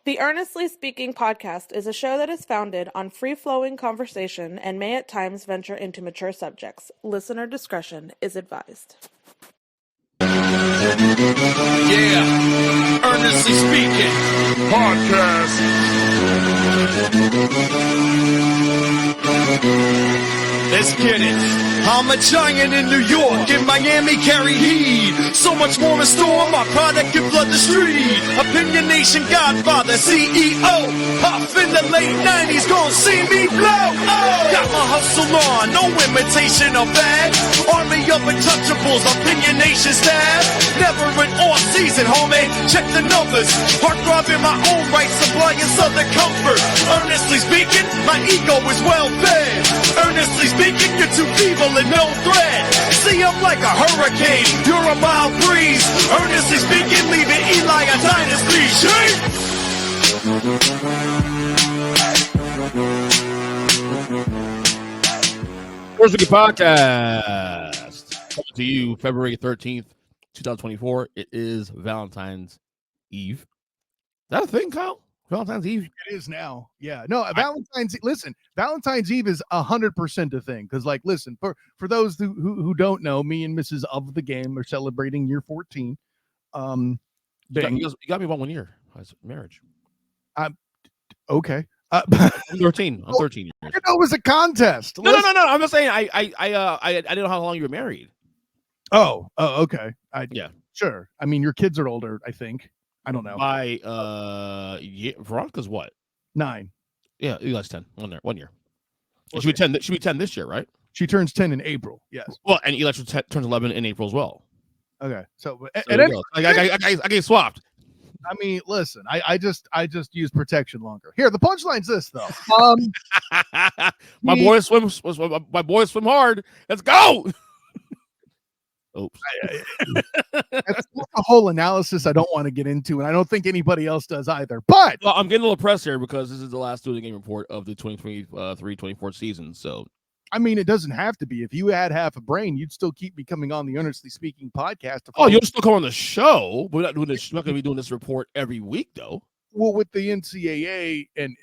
The Earnestly Speaking podcast is a show that is founded on free-flowing conversation and may at times venture into mature subjects. Listener discretion is advised. Yeah, Earnestly Speaking podcast. Let's get it. I'm a giant in New York, in Miami carry heat. So much more in store, my product can flood the street. Opinion Nation Godfather, CEO. Puff in the late 90s, gon' see me blow. Oh, got my hustle on, no imitation of bad. Army of untouchables, Opinion Nation staff. Never an off season, homie, check the numbers. Heart throb in my own right, supplying southern comfort. Earnestly speaking, my ego is well fed. Earnestly speaking, you're too feeble and no threat. See, I'm like a hurricane, you're a mild breeze. Earnestly speaking, leaving Eli a dynasty. Shake! Earnestly podcast coming to you February 13th, 2024. It is Valentine's Eve. Is that a thing, Kyle? Valentine's Eve? It is now. Yeah. No, Valentine's Eve is 100% a thing. Because, like, listen, for those who don't know, me and Mrs. of the game are celebrating year 14. You got me about 1 year. Marriage. Okay. I'm 13. I'm 13 years. I know it was a contest. No. I'm just saying I didn't know how long you were married. Oh, okay. Yeah. Sure. I mean, your kids are older, I think. I don't know. Veronica's what? 9. Yeah, Eli's 10. 1 year. Okay. She'll be 10. She'll be 10 this year, right? She turns 10 in April. Yes. Well, and Eli turns 11 in April as well. Okay. So I get swapped. I mean, listen, I just use protection longer. Here, the punchline's this though. My boys swim hard. Let's go. Oops. That's a whole analysis I don't want to get into, and I don't think anybody else does either. But I'm getting a little pressed here because this is the last Student Game Report of the 2023-24 season. So, I mean, it doesn't have to be. If you had half a brain, you'd still keep me coming on the Earnestly Speaking podcast. You'll still come on the show. We're not doing this. We're not going to be doing this report every week, though. Well, with the NCAA and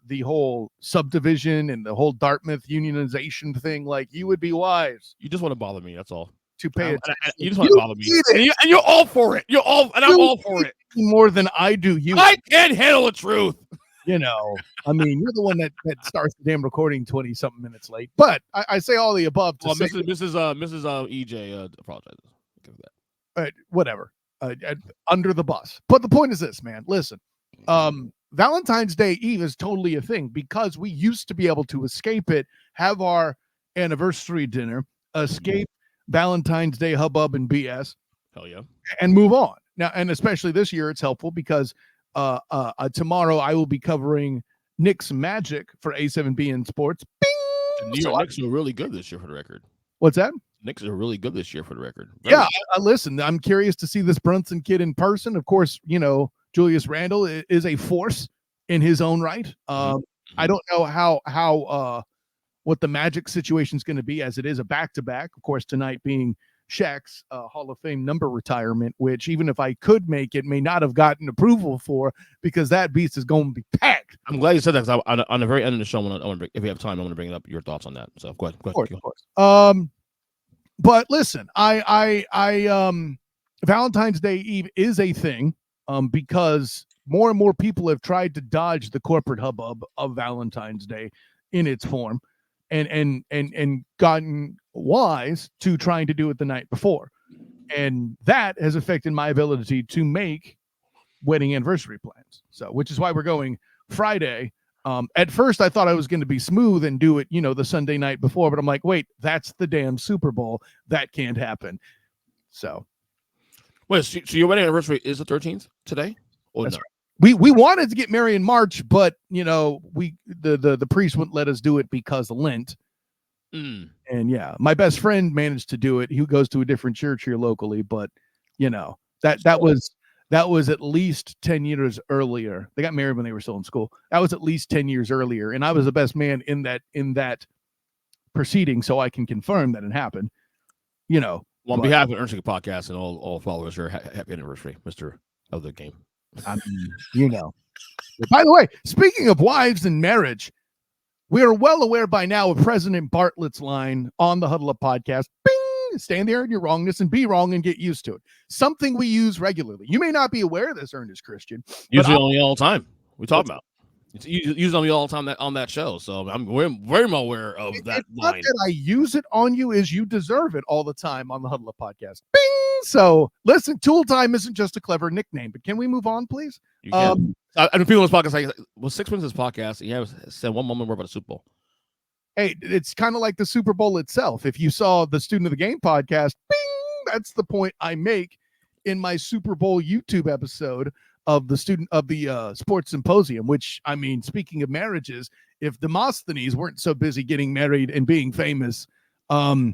the whole subdivision and the whole Dartmouth unionization thing, like, you would be wise. You just want to bother me. That's all. To pay attention. You just want to bother me. And you're all for it. I'm all for it. More than I do. I can't handle the truth. You know, I mean, you're the one that starts the damn recording 20-something minutes late. But I say all the above. Mrs. EJ apologizes. Whatever. Under the bus. But the point is this, man. Listen, Valentine's Day Eve is totally a thing because we used to be able to escape it, have our anniversary dinner, escape Valentine's Day hubbub and BS. Hell yeah. And move on. Now, and especially this year, it's helpful because tomorrow I will be covering Knicks Magic for A7BN Sports. Bing! The New York Knicks are really good this year for the record. What's that? Knicks are really good this year for the record. Yeah, listen, I'm curious to see this Brunson kid in person. Of course, you know, Julius Randle is a force in his own right. I don't know how what the Magic situation is going to be, as it is a back-to-back. Of course, tonight being Shaq's Hall of Fame number retirement, which even if I could make it, may not have gotten approval for, because that beast is going to be packed. I'm glad you said that, because on the very end of the show, if we have time, I want to bring up your thoughts on that. So go ahead. Of course. But listen, I Valentine's Day Eve is a thing, because more and more people have tried to dodge the corporate hubbub of Valentine's Day in its form, and gotten wise to trying to do it the night before. And that has affected my ability to make wedding anniversary plans. So, which is why we're going Friday. At first I thought I was going to be smooth and do it, you know, the Sunday night before, but I'm like, wait, that's the damn Super Bowl. That can't happen. So. Wait, so your wedding anniversary is the 13th today? Or that's no? Right. We wanted to get married in March, but you know, the priest wouldn't let us do it because of Lent. And yeah, my best friend managed to do it. He goes to a different church here locally, but you know, that was at least 10 years earlier. They got married when they were still in school. That was at least 10 years earlier, and I was the best man in that proceeding, so I can confirm that it happened. You know, well, on behalf of the Earnestly Podcast and all followers here, happy anniversary, Mr. of the Game. I mean, you know. By the way, speaking of wives and marriage, we are well aware by now of President Bartlett's line on the Huddle Up podcast. Bing! Stand there in your wrongness and be wrong and get used to it. Something we use regularly. You may not be aware of this, Ernest Christian. Usually only all the time. We talk about. It's used on me all the time on that show. So I'm very well aware of that line. Not that I use it on you, is you deserve it all the time on the Huddle Up podcast. Bing! So listen, Tool Time isn't just a clever nickname, but can we move on, please? You can. And people on this podcast like, well, 6 wins this podcast. Yeah, said one moment more about the Super Bowl. Hey, it's kind of like the Super Bowl itself. If you saw the Student of the Game podcast, bing, that's the point I make in my Super Bowl YouTube episode of the Sports Symposium, which, I mean, speaking of marriages, if Demosthenes weren't so busy getting married and being famous, I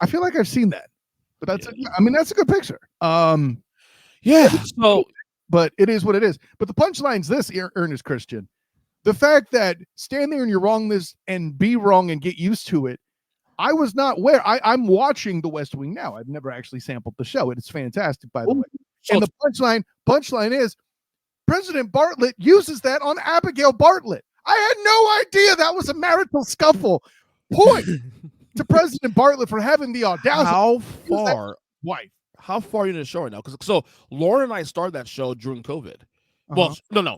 feel like I've seen that. But that's that's a good picture. So, but it is what it is. But the punchline's this, Ernest Christian. The fact that stand there in your wrongness and be wrong and get used to it. I was not aware. I'm watching The West Wing now. I've never actually sampled the show. It's fantastic, by the way. And the punchline is President Bartlett uses that on Abigail Bartlett. I had no idea that was a marital scuffle. Point to President Bartlett for having the audacity. How far are you in the show right now? Because so Lauren and I started that show during COVID. Well, no.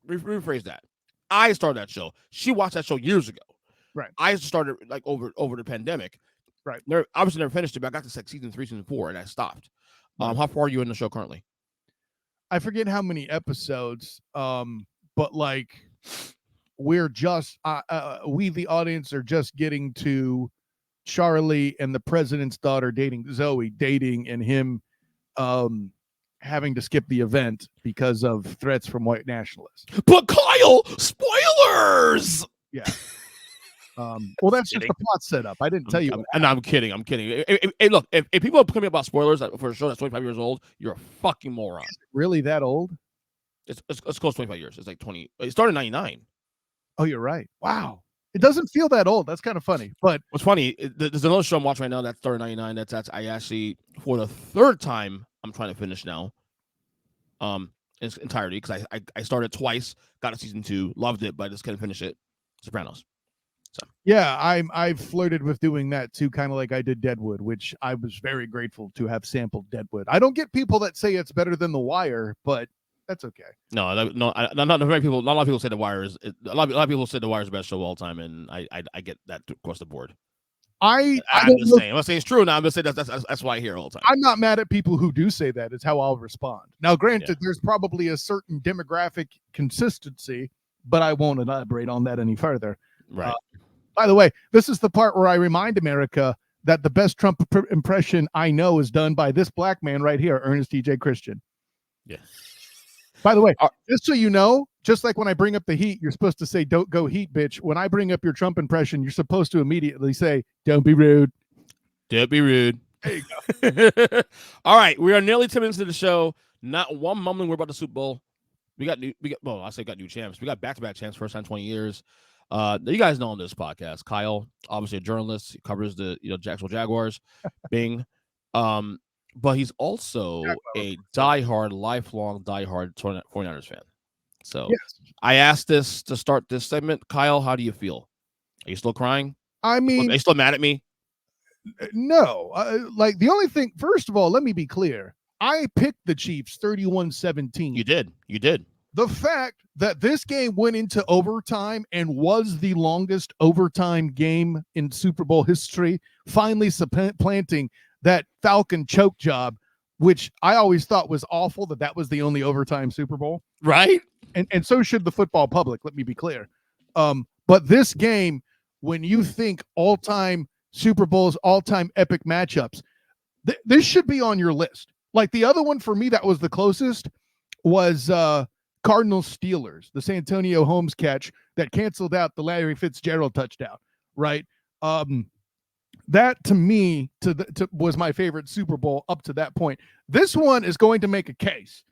Rephrase that. I started that show. She watched that show years ago. Right. I started like over the pandemic. Right. Obviously never finished it, but I got to like season 3, season 4, and I stopped. How far are you in the show currently? I forget how many episodes. But like we're just we the audience are just getting to Charlie and the president's daughter dating Zoe, and him having to skip the event because of threats from white nationalists. But Kyle, spoilers. Yeah. Well, that's just the plot setup. I didn't tell you. I'm kidding. Hey, look, if people are coming about spoilers for a show that's 25 years old, you're a fucking moron. Is it really that old? It's close to 25 years. It's like 20. It started in 99. Oh, you're right. Wow. It doesn't feel that old. That's kind of funny. But what's funny, there's another show I'm watching right now that started in 99. That's I actually, for the third time, I'm trying to finish now. In its entirety, because I started twice, got to season 2, loved it, but I just couldn't finish it. Sopranos. So yeah, I've flirted with doing that too, kind of like I did Deadwood, which I was very grateful to have sampled Deadwood. I don't get people that say it's better than The Wire, but that's okay. Not a lot of people say The Wire is a lot of people say The Wire is the best show of all time, and I get that across the board. I'm just saying. I'm not saying it's true now. I'm just saying that's why I hear it all the time. I'm not mad at people who do say that. It's how I'll respond. Now, granted, there's probably a certain demographic consistency, but I won't elaborate on that any further. Right. By the way, this is the part where I remind America that the best Trump impression I know is done by this black man right here, Ernest DJ Christian. Yeah. By the way, just so you know, just like when I bring up the Heat, you're supposed to say, "Don't go Heat, bitch." When I bring up your Trump impression, you're supposed to immediately say, "Don't be rude." Don't be rude. There you go. All right, we are nearly 10 minutes into the show. Not one mumbling word about the Super Bowl. We got new champs. We got back-to-back champs, first time in 20 years. You guys know on this podcast, Kyle, obviously a journalist, he covers the Jacksonville Jaguars, Bing. But he's also a lifelong diehard 49ers fan. So yes. I asked this to start this segment. Kyle, how do you feel? Are you still crying? I mean, are you still mad at me? No. Like the only thing, first of all, let me be clear. I picked the Chiefs 31-17. You did. The fact that this game went into overtime and was the longest overtime game in Super Bowl history, finally supplanting that Falcon choke job, which I always thought was awful that was the only overtime Super Bowl. Right. And so should the football public, let me be clear. But this game, when you think all-time Super Bowls, all-time epic matchups, this should be on your list. Like the other one for me that was the closest was Cardinals Steelers, the Santonio Holmes catch that canceled out the Larry Fitzgerald touchdown, right? That to me was my favorite Super Bowl up to that point. This one is going to make a case.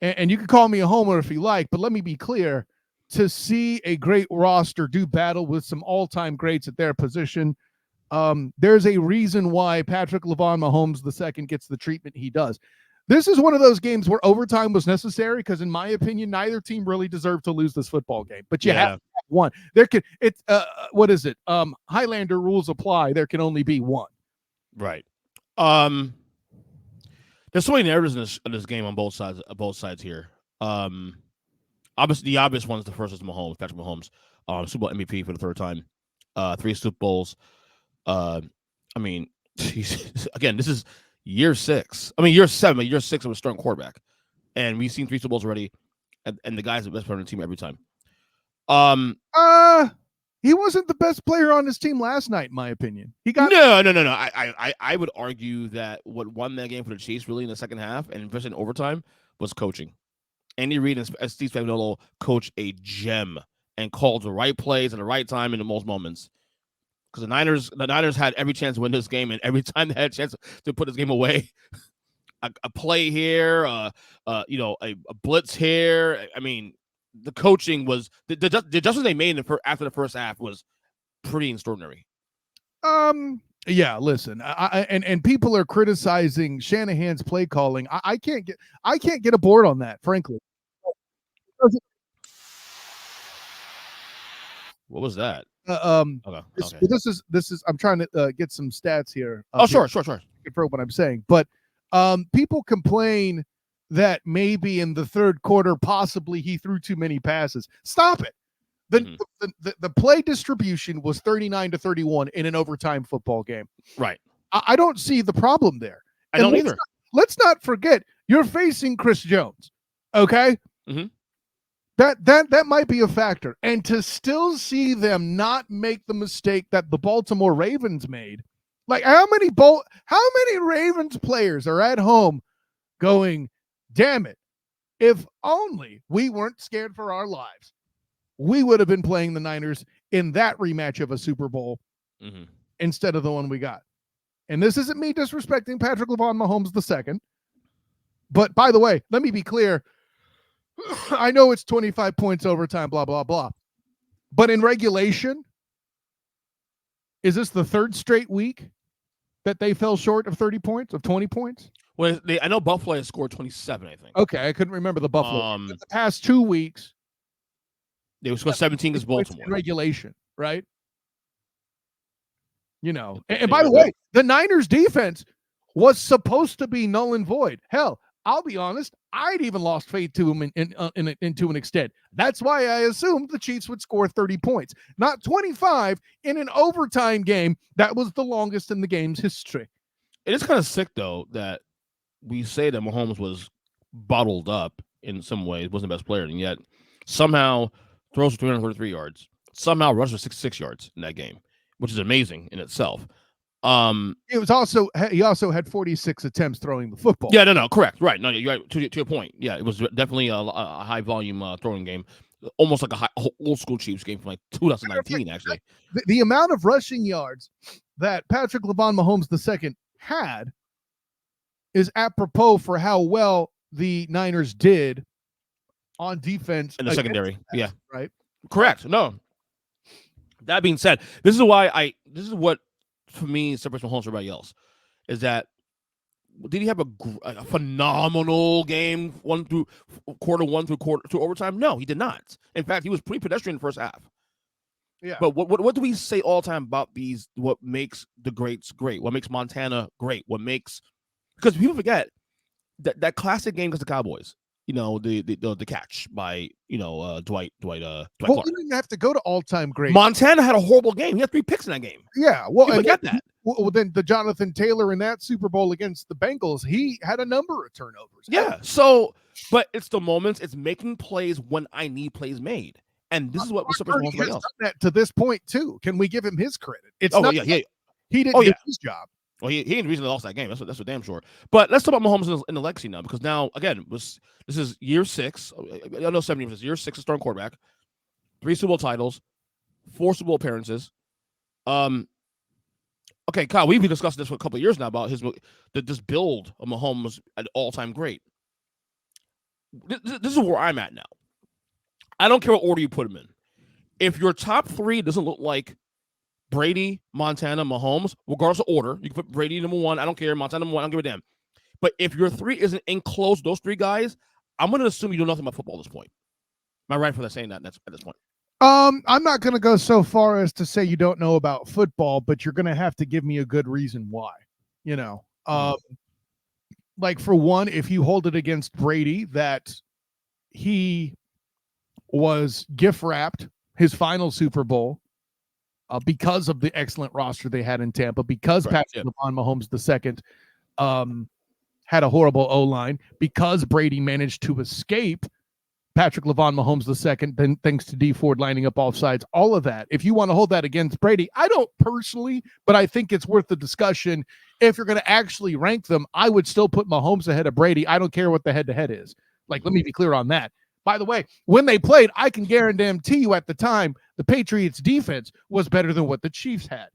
And you can call me a homer if you like, but let me be clear. To see a great roster do battle with some all-time greats at their position, there's a reason why Patrick LaVon Mahomes II gets the treatment he does. This is one of those games where overtime was necessary because, in my opinion, neither team really deserved to lose this football game. But you have one. There could what is it? Highlander rules apply. There can only be one. Right. There's so many narratives in this game on both sides here. Obviously, the obvious one is the first is Mahomes, Patrick Mahomes, Super Bowl MVP for the third time, 3 Super Bowls. I mean, again, this is year 6. I mean, year 7, but year 6 of a starting quarterback, and we've seen 3 Super Bowls already, and the guy's the best player on the team every time. He wasn't the best player on his team last night, in my opinion. He got no. I would argue that what won that game for the Chiefs really in the second half, and especially in overtime, was coaching. Andy Reid and Steve Spagnuolo coached a gem and called the right plays at the right time in the most moments. Because the Niners had every chance to win this game, and every time they had a chance to put this game away, a play here, a blitz here. I mean, the coaching was the adjustments they made after the first half was pretty extraordinary. Yeah, listen, and people are criticizing Shanahan's play calling. I can't get aboard on that, frankly. What was that? Okay. This is. I'm trying to get some stats here. Sure. For what I'm saying, but people complain that maybe in the third quarter, possibly he threw too many passes. Stop it. The play distribution was 39-31 in an overtime football game. Right. I don't see the problem there. I don't either. Let's not forget you're facing Chris Jones. Okay. Mm-hmm. That might be a factor. And to still see them not make the mistake that the Baltimore Ravens made, like how many Ravens players are at home going, damn it, if only we weren't scared for our lives, we would have been playing the Niners in that rematch of a Super Bowl instead of the one we got. And this isn't me disrespecting Patrick Mahomes II. But by the way, let me be clear. I know it's 25 points overtime, blah, blah, blah. But in regulation, is this the third straight week that they fell short of 30 points, of 20 points? Well, I know Buffalo has scored 27, I think. Okay, I couldn't remember the Buffalo. The past 2 weeks, they scored 17 against Baltimore. In regulation, right? You know, and by the way, the Niners defense was supposed to be null and void. Hell, I'll be honest, I'd even lost faith to him to an extent. That's why I assumed the Chiefs would score 30 points, not 25 in an overtime game that was the longest in the game's history. It is kind of sick, though, that we say that Mahomes was bottled up in some ways, wasn't the best player, and yet somehow throws for 333 yards, somehow rushes for 66 yards in that game, which is amazing in itself. It was also he also had 46 attempts throwing the football. Yeah, no, correct, right. No, you're right. To your point, yeah, it was definitely a high volume throwing game, almost like a old school Chiefs game from like 2019. Actually, the amount of rushing yards that Patrick Mahomes II had is apropos for how well the Niners did on defense in the secondary. Yeah, right. Correct. No. That being said, this is what for me separates Mahomes from everybody else, is that did he have a phenomenal game quarter one through overtime? No, he did not. In fact, he was pretty pedestrian in the first half. Yeah. But what do we say all the time about these? What makes the greats great? What makes Montana great? Because people forget that classic game against the Cowboys. You know, the catch by Dwight Clark. We didn't have to go to all-time great. Montana had a horrible game. He had 3 picks in that game. Yeah, well, you forget that. Well, then the Jonathan Taylor in that Super Bowl against the Bengals, he had a number of turnovers. Yeah. So, but it's the moments. It's making plays when I need plays made, and this is what separates Mahomes from else. That to this point too. Can we give him his credit? It's he didn't do his job. Well, he ain't the reason they lost that game. That's for damn sure. But let's talk about Mahomes in the legacy now, because now, again, this is year 6. I know 70 year 6 of starting quarterback, 3 Super Bowl titles, 4 Super Bowl appearances. Okay, Kyle, we've been discussing this for a couple of years now about this build of Mahomes at all-time great. This is where I'm at now. I don't care what order you put him in. If your top 3 doesn't look like Brady, Montana, Mahomes, regardless of order, you can put Brady number 1. I don't care. Montana number 1. I don't give a damn. But if your three isn't in close, those three guys, I'm going to assume you know nothing about football at this point. Am I right for saying that at this point? I'm not going to go so far as to say you don't know about football, but you're going to have to give me a good reason why. You know, like for one, if you hold it against Brady that he was gift wrapped his final Super Bowl because of the excellent roster they had in Tampa, because Patrick Mahomes II had a horrible O-line, because Brady managed to escape Patrick Mahomes II, then thanks to D Ford lining up off sides, all of that. If you want to hold that against Brady, I don't personally, but I think it's worth the discussion. If you're going to actually rank them, I would still put Mahomes ahead of Brady. I don't care what the head-to-head is. Like, let me be clear on that. By the way, when they played, I can guarantee you at the time, the Patriots defense was better than what the Chiefs had.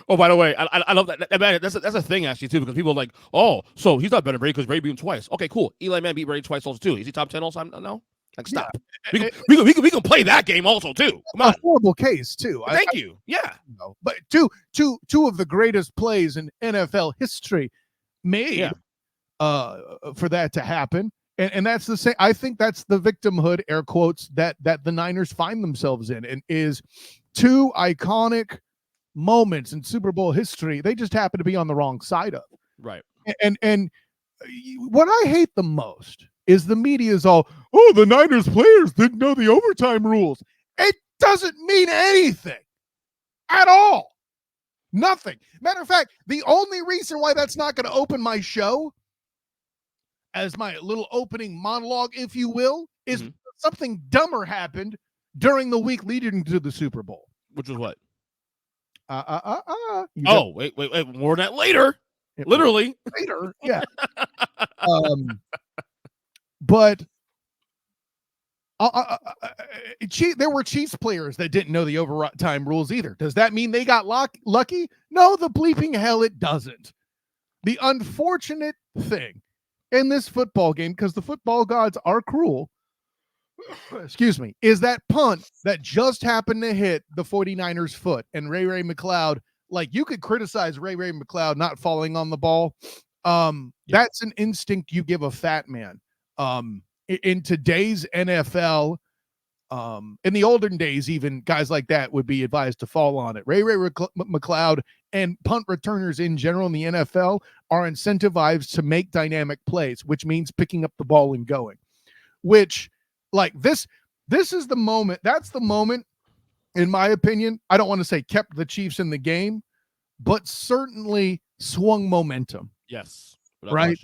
Oh, by the way, I love that. That's a thing, actually, too, because people are like, oh, so he's not better than Brady because Brady beat him twice. Okay, cool. Eli Manning beat Brady twice also, too. Is he top 10 also? No? Like, stop. Yeah. We can play that game also, too. Come on. A horrible case, too. Thank you. Yeah. But two of the greatest plays in NFL history made for that to happen. And that's the same. I think that's the victimhood, air quotes, that the Niners find themselves in, and is two iconic moments in Super Bowl history. They just happen to be on the wrong side of. Right. And what I hate the most is the media is all, oh, the Niners players didn't know the overtime rules. It doesn't mean anything at all. Nothing. Matter of fact, the only reason why that's not going to open my show as my little opening monologue, if you will, is something dumber happened during the week leading to the Super Bowl. Which was what? Wait. More on that later. Literally. Later, yeah. But there were Chiefs players that didn't know the overtime rules either. Does that mean they got lucky? No, the bleeping hell it doesn't. The unfortunate thing in this football game, because the football gods are cruel, excuse me, is that punt that just happened to hit the 49ers' foot, and Ray McCloud, like, you could criticize Ray McCloud not falling on the ball. That's an instinct you give a fat man. In today's NFL, in the olden days, even guys like that would be advised to fall on it. Ray McCloud and punt returners in general in the NFL are incentivized to make dynamic plays, which means picking up the ball and going. Which, like, this is the moment. That's the moment, in my opinion. I don't want to say kept the Chiefs in the game, but certainly swung momentum. Yes, right.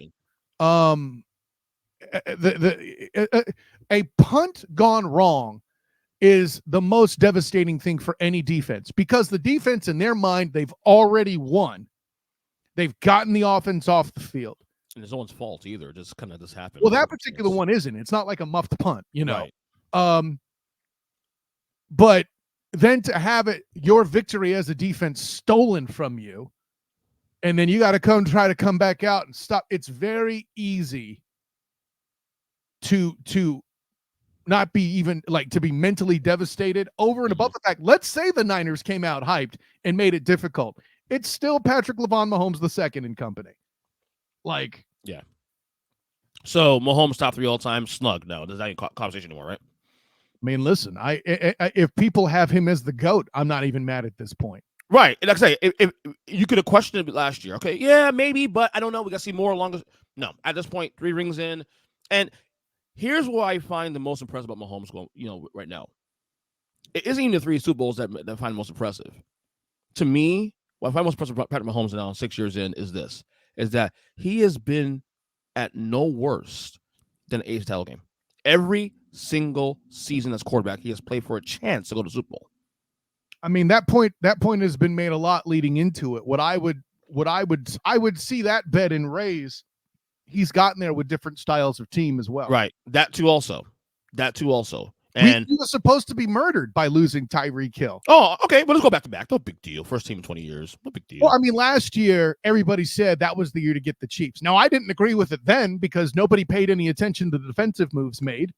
A punt gone wrong is the most devastating thing for any defense, because the defense, in their mind, they've already won. They've gotten the offense off the field. And it's no one's fault either. It just kind of just happened. Well, that particular one isn't. It's not like a muffed punt, you know. Right. But then to have your victory as a defense stolen from you, and then you got to try to come back out and stop. It's very easy to not be even like to be mentally devastated over and above the fact. Let's say the Niners came out hyped and made it difficult. It's still Patrick Mahomes II and company. Like, yeah. So Mahomes top 3 all time, snug. No, there's not any conversation anymore, right? I mean, listen, I if people have him as the GOAT, I'm not even mad at this point. Right. Like I say, if you could have questioned it last year. Okay, yeah, maybe, but I don't know. We got to see more along. No, at this point, 3 rings in. And here's what I find the most impressive about Mahomes going, right now. It isn't even the 3 Super Bowls that I find most impressive. To me, what I find most impressive about Patrick Mahomes now, 6 years in, is that he has been at no worse than an AFC title game. Every single season as quarterback, he has played for a chance to go to the Super Bowl. I mean, that point has been made a lot leading into it. What I would see that bet and raise. He's gotten there with different styles of team as well. Right. That too also. And he was supposed to be murdered by losing Tyreek Hill. Oh, okay. But let's go back to back. No big deal. First team in 20 years. No big deal. Well, I mean, last year, everybody said that was the year to get the Chiefs. Now, I didn't agree with it then because nobody paid any attention to the defensive moves made.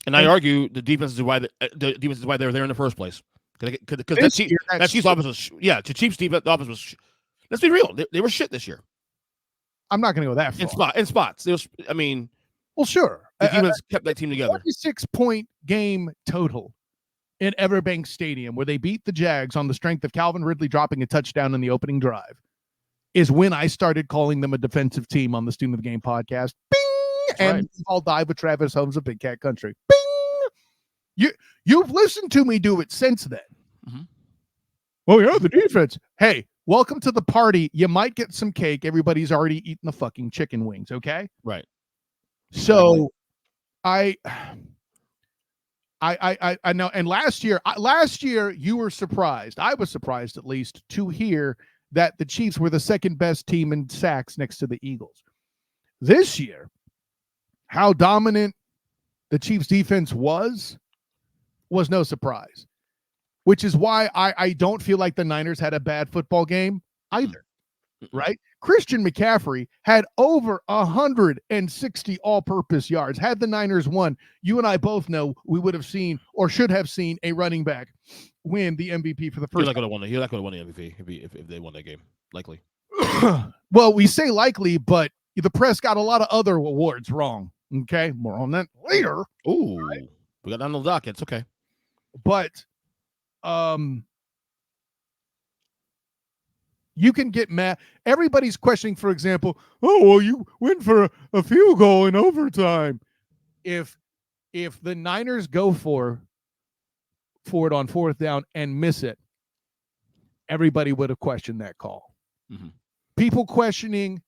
And I argue the defense is why they were there in the first place. Because that Chiefs offense was, the Chiefs defense offense was, let's be real, they were shit this year. I'm not going to go that far. In spots. There's, I mean, well, sure. the defense kept that team together. 26-point game total in Everbank Stadium, where they beat the Jags on the strength of Calvin Ridley dropping a touchdown in the opening drive, is when I started calling them a defensive team on the Student of the Game podcast. Bing! And I'll dive with Travis Holmes of Big Cat Country. Bing! You've listened to me do it since then. Mm-hmm. Oh, yeah, the defense. Hey, welcome to the party. You might get some cake. Everybody's already eaten the fucking chicken wings, okay? Right. So I know. And last year you were surprised. I was surprised, at least, to hear that the Chiefs were the second best team in sacks next to the Eagles. This year, how dominant the Chiefs defense was no surprise, which is why I don't feel like the Niners had a bad football game either, right? Christian McCaffrey had over 160 all-purpose yards. Had the Niners won, you and I both know we would have seen or should have seen a running back win the MVP for the first time. You're not going to win the MVP if they won that game, likely. Well, we say likely, but the press got a lot of other awards wrong. Okay, more on that later. Ooh, right? We got on the docket. It's okay. But you can get mad. Everybody's questioning, for example, oh, well, you went for a field goal in overtime. If the Niners go for it on fourth down and miss it, everybody would have questioned that call. Mm-hmm. People questioning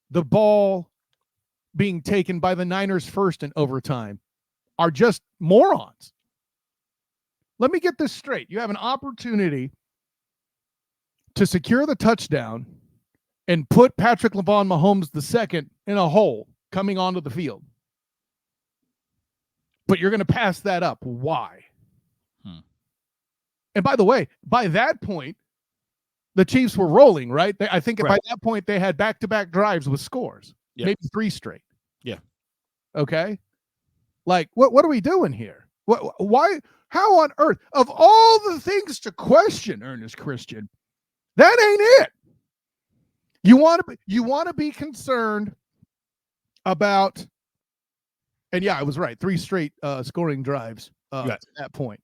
the ball being taken by the Niners first in overtime are just morons. Let me get this straight. You have an opportunity to secure the touchdown and put Patrick LeVon Mahomes II in a hole coming onto the field. But you're going to pass that up. Why? And by the way, by that point, the Chiefs were rolling, right? I think by that point, they had back-to-back drives with scores. Yep. Maybe 3 straight. Yeah. Okay? Like, what are we doing here? Why? How on earth? Of all the things to question, Ernest Christian, that ain't it. You want to be concerned about, and yeah, I was right. 3 straight scoring drives at that point.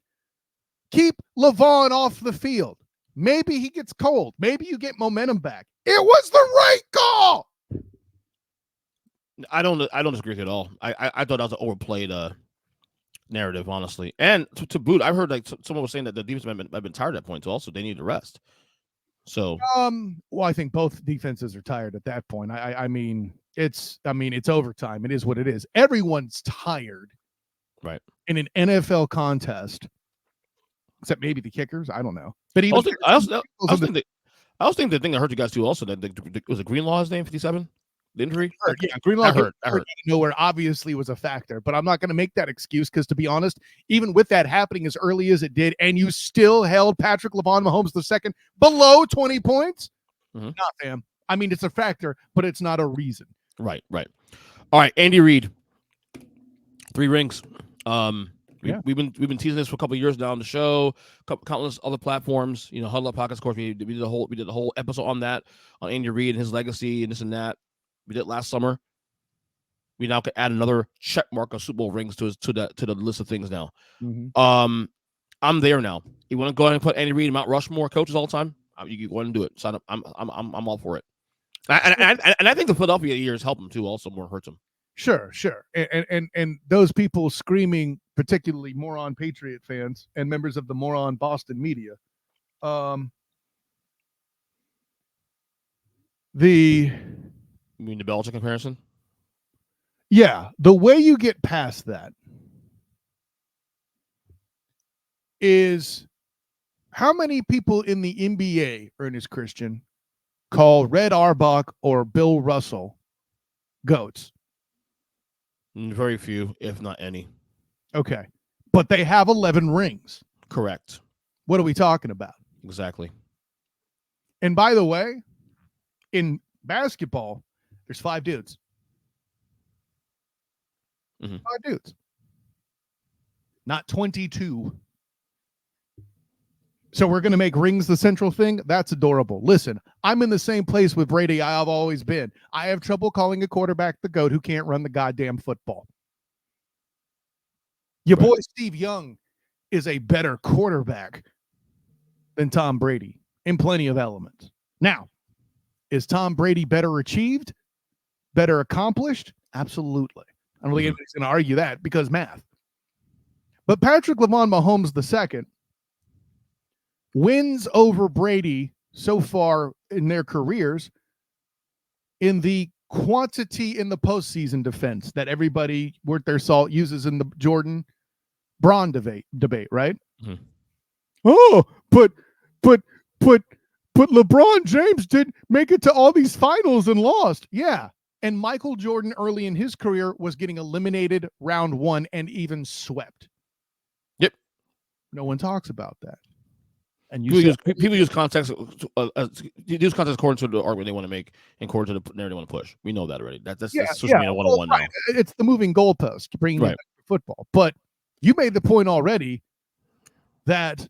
Keep LeVon off the field. Maybe he gets cold. Maybe you get momentum back. It was the right call. I don't disagree with it at all. I thought that was an overplayed narrative, honestly. And to boot, I've heard like someone was saying that the defense have been tired at that point, so also they need to rest. So well, I think both defenses are tired at that point. I mean it's overtime. It is what it is. Everyone's tired, right? In an NFL contest, except maybe the kickers. I don't know. But even I also think the thing that hurt you guys too. Also, that was it Greenlaw his name 57. The injury? Yeah, Greenlaw I heard. Nowhere obviously was a factor, but I'm not going to make that excuse because, to be honest, even with that happening as early as it did, and you still held Patrick LeVon Mahomes II below 20 points, not fam. I mean, it's a factor, but it's not a reason. Right. All right, Andy Reid, 3 rings. We've been teasing this for a couple of years now on the show, countless other platforms. You know, Huddle Up Podcast. Of course, we did the whole episode on that, on Andy Reid and his legacy and this and that. We did last summer. We now can add another check mark of Super Bowl rings to the list of things now. Mm-hmm. I'm there now. You want to go ahead and put Andy Reid and Mount Rushmore coaches all the time? You go ahead and do it. Sign up. I'm all for it. And I think the Philadelphia years help him too. Also, more hurts him. Sure. And those people screaming, particularly moron Patriot fans and members of the moron Boston media, You mean the Belichick comparison? Yeah, the way you get past that is how many people in the NBA, Ernest Christian, call Red Auerbach or Bill Russell GOATs? Very few, if not any. Okay, but they have 11 rings. Correct. What are we talking about? Exactly. And by the way, in basketball, there's 5 dudes. 5 dudes. Not 22. So we're going to make rings the central thing? That's adorable. Listen, I'm in the same place with Brady I've always been. I have trouble calling a quarterback the GOAT who can't run the goddamn football. Your boy Steve Young is a better quarterback than Tom Brady in plenty of elements. Now, is Tom Brady better achieved? Better accomplished? Absolutely. I don't think anybody's going to argue that because math. But Patrick Lavon Mahomes II wins over Brady so far in their careers in the quantity in the postseason defense that everybody worth their salt uses in the Jordan Braun debate, right? Mm-hmm. Oh, but LeBron James did make it to all these finals and lost. Yeah. And Michael Jordan early in his career was getting eliminated round 1 and even swept. Yep. No one talks about that. And people use context. Use context according to the argument they want to make and according to the narrative they want to push. We know that already. That's social media 101 now. It's the moving goalpost, bringing it back to football. But you made the point already that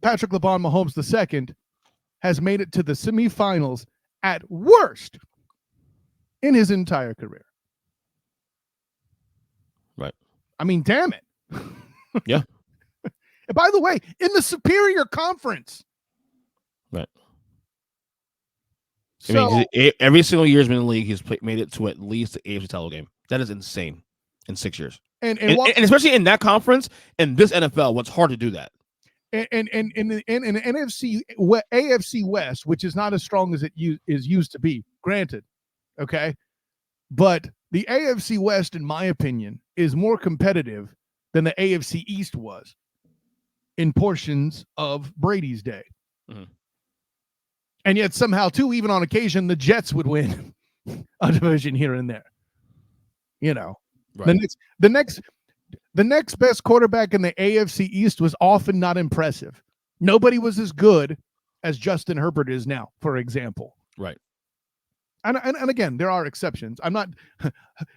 Patrick Lavon Mahomes II has made it to the semifinals at worst in his entire career. Right. I mean, damn it. Yeah. And by the way, in the superior conference. Right. So, every single year he's been in the league, he's made it to at least the AFC title game. That is insane in 6 years. And especially in that conference and this NFL, what's hard to do that. And in the AFC West, which is not as strong as it is used to be, granted, okay? But the AFC West, in my opinion, is more competitive than the AFC East was in portions of Brady's day. Mm-hmm. And yet somehow, too, even on occasion, the Jets would win a division here and there. You know, right. The next best quarterback in the AFC East was often not impressive. Nobody was as good as Justin Herbert is now, for example. Right. And again, there are exceptions. I'm not